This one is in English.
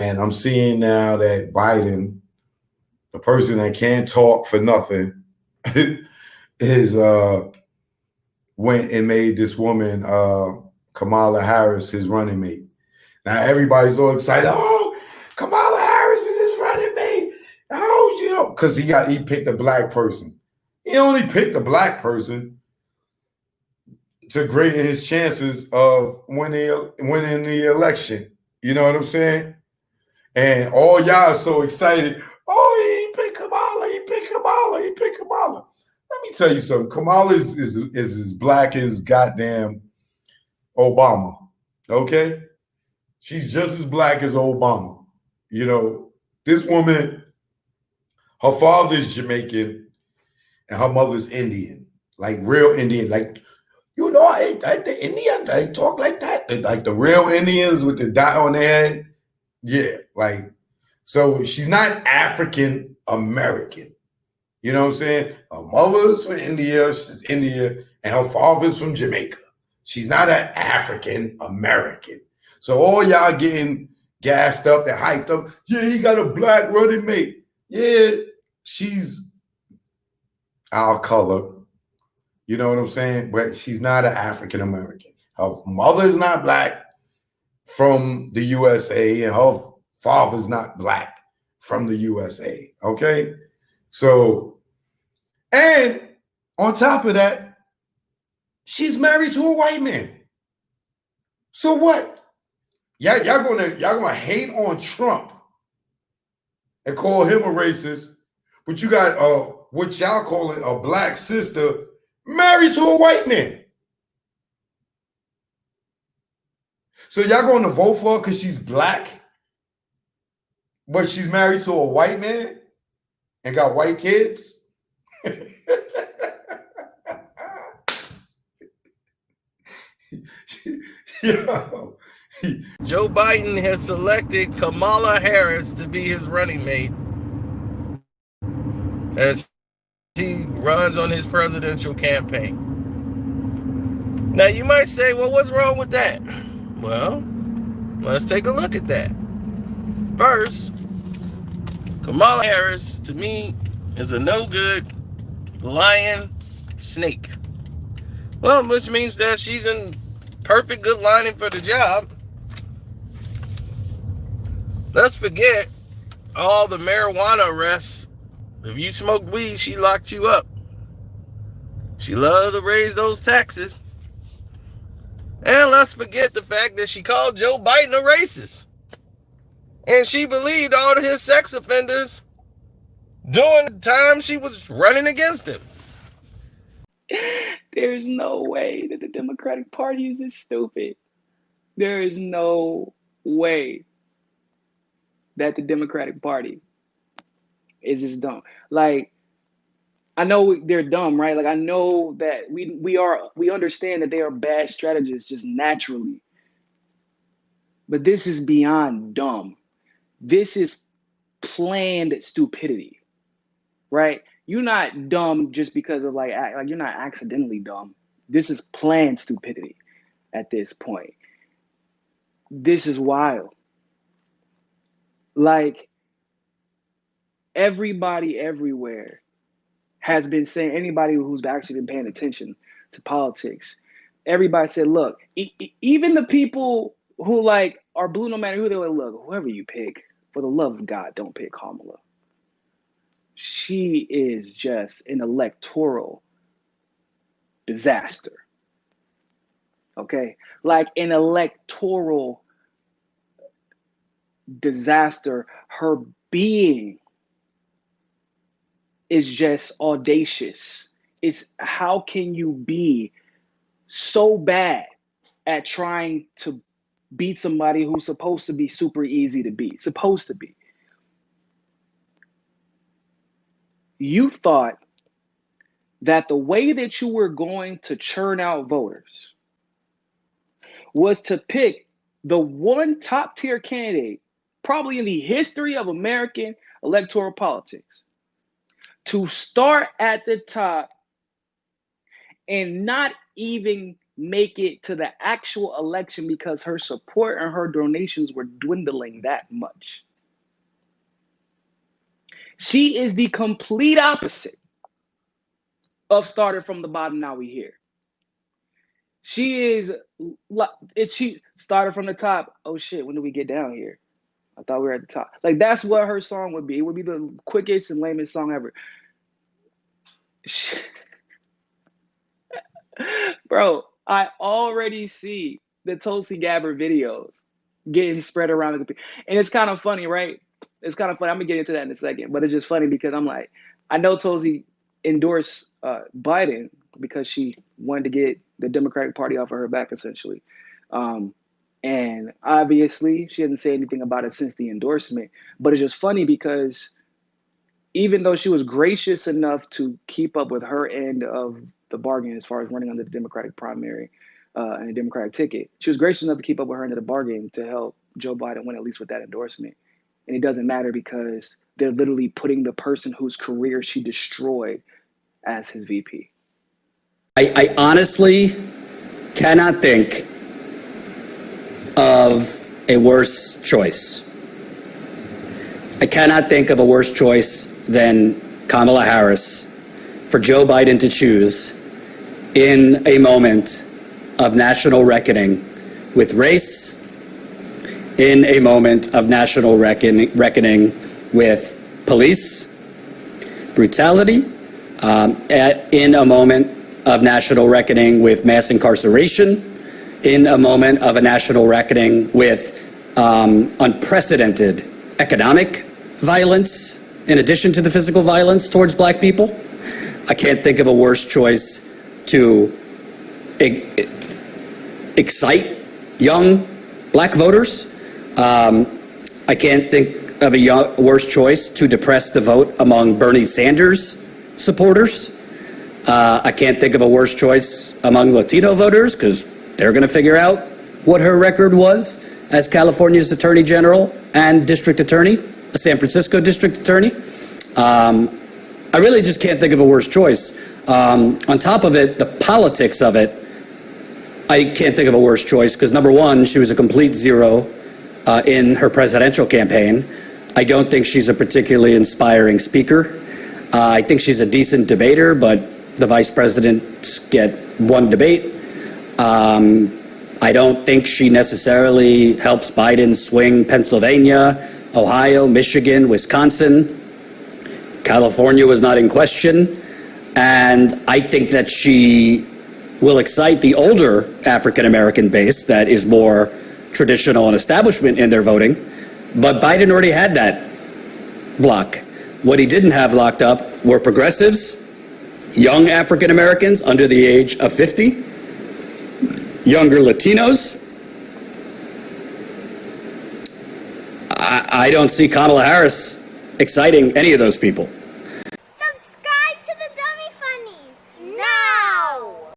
And I'm seeing now that Biden, the person that can't talk for nothing, is went and made this woman, Kamala Harris, his running mate. Now everybody's all excited. Oh, Kamala Harris is his running mate. Oh, you know, because he picked a black person. He only picked a black person to greaten his chances of winning the election. You know what I'm saying? And all y'all are so excited. Oh, he picked Kamala. He picked Kamala. He picked Kamala. Let me tell you something. Kamala is as black as goddamn Obama. Okay? She's just as black as Obama. You know, this woman, her father's Jamaican and her mother's Indian. Like real Indian. Like, you know, the Indians, they talk like that. Like the real Indians with the dot on their head. Yeah, like, so she's not African American. You know what I'm saying? Her mother's from India, she's India, and her father's from Jamaica. She's not an African American. So all y'all getting gassed up and hyped up. Yeah, he got a black running mate. Yeah, she's our color. You know what I'm saying? But she's not an African American. Her mother's not black from the USA, and her father's not black from the USA. Okay? So, and on top of that, she's married to a white man. So what? Y'all gonna hate on Trump and call him a racist, but you got what y'all calling a black sister married to a white man. So y'all going to vote for her because she's black, but she's married to a white man and got white kids? Yo. Joe Biden has selected Kamala Harris to be his running mate as he runs on his presidential campaign. Now you might say, well, what's wrong with that? Well, let's take a look at that. First, Kamala Harris, to me, is a no-good lying snake. Well, which means that she's in perfect good lining for the job. Let's forget all the marijuana arrests. If you smoked weed, she locked you up. She loved to raise those taxes. And let's forget the fact that she called Joe Biden a racist. And she believed all of his sex offenders during the time she was running against him. There's no way that the Democratic Party is this stupid. There is no way that the Democratic Party is this dumb. Like, I know they're dumb, right? Like, I know that we understand that they are bad strategists just naturally. But this is beyond dumb. This is planned stupidity, right? You're not dumb just because of like you're not accidentally dumb. This is planned stupidity at this point. This is wild. Like, everybody everywhere has been saying, anybody who's actually been paying attention to politics, everybody said, look, even the people who like are blue no matter who, they're like, look, whoever you pick, for the love of God, don't pick Kamala. She is just an electoral disaster. Okay? Like an electoral disaster. Her being is just audacious. It's how can you be so bad at trying to beat somebody who's supposed to be super easy to beat? Supposed to be. You thought that the way that you were going to churn out voters was to pick the one top tier candidate, probably in the history of American electoral politics, to start at the top and not even make it to the actual election because her support and her donations were dwindling that much. She is the complete opposite of started from the bottom, now we here. She started from the top. Oh shit, when do we get down here? I thought we were at the top. Like, that's what her song would be. It would be the quickest and lamest song ever. Bro, I already see the Tulsi Gabbard videos getting spread around the computer. And it's kind of funny, right? It's kind of funny. I'm going to get into that in a second. But it's just funny because I'm like, I know Tulsi endorsed Biden because she wanted to get the Democratic Party off of her back, essentially. And obviously, she hasn't said anything about it since the endorsement. But it's just funny because even though she was gracious enough to keep up with her end of the bargain as far as running under the Democratic primary and the Democratic ticket, she was gracious enough to keep up with her end of the bargain to help Joe Biden win, at least with that endorsement. And it doesn't matter because they're literally putting the person whose career she destroyed as his VP. I honestly cannot think of a worse choice. I cannot think of a worse choice than Kamala Harris for Joe Biden to choose in a moment of national reckoning with race, in a moment of national reckoning with police brutality, in a moment of national reckoning with mass incarceration, in a moment of a national reckoning with unprecedented economic violence, in addition to the physical violence towards black people. I can't think of a worse choice to excite young black voters. I can't think of a worse choice to depress the vote among Bernie Sanders supporters. I can't think of a worse choice among Latino voters because they're going to figure out what her record was as California's Attorney General and District Attorney, a San Francisco District Attorney. I really just can't think of a worse choice. On top of it, the politics of it, I can't think of a worse choice because, number one, she was a complete zero in her presidential campaign. I don't think she's a particularly inspiring speaker. I think she's a decent debater, but the vice presidents get one debate. I don't think she necessarily helps Biden swing Pennsylvania, Ohio, Michigan, Wisconsin. California was not in question. And I think that she will excite the older African-American base that is more traditional and establishment in their voting. But Biden already had that block. What he didn't have locked up were progressives, young African-Americans under the age of 50, younger Latinos. I don't see Kamala Harris exciting any of those people.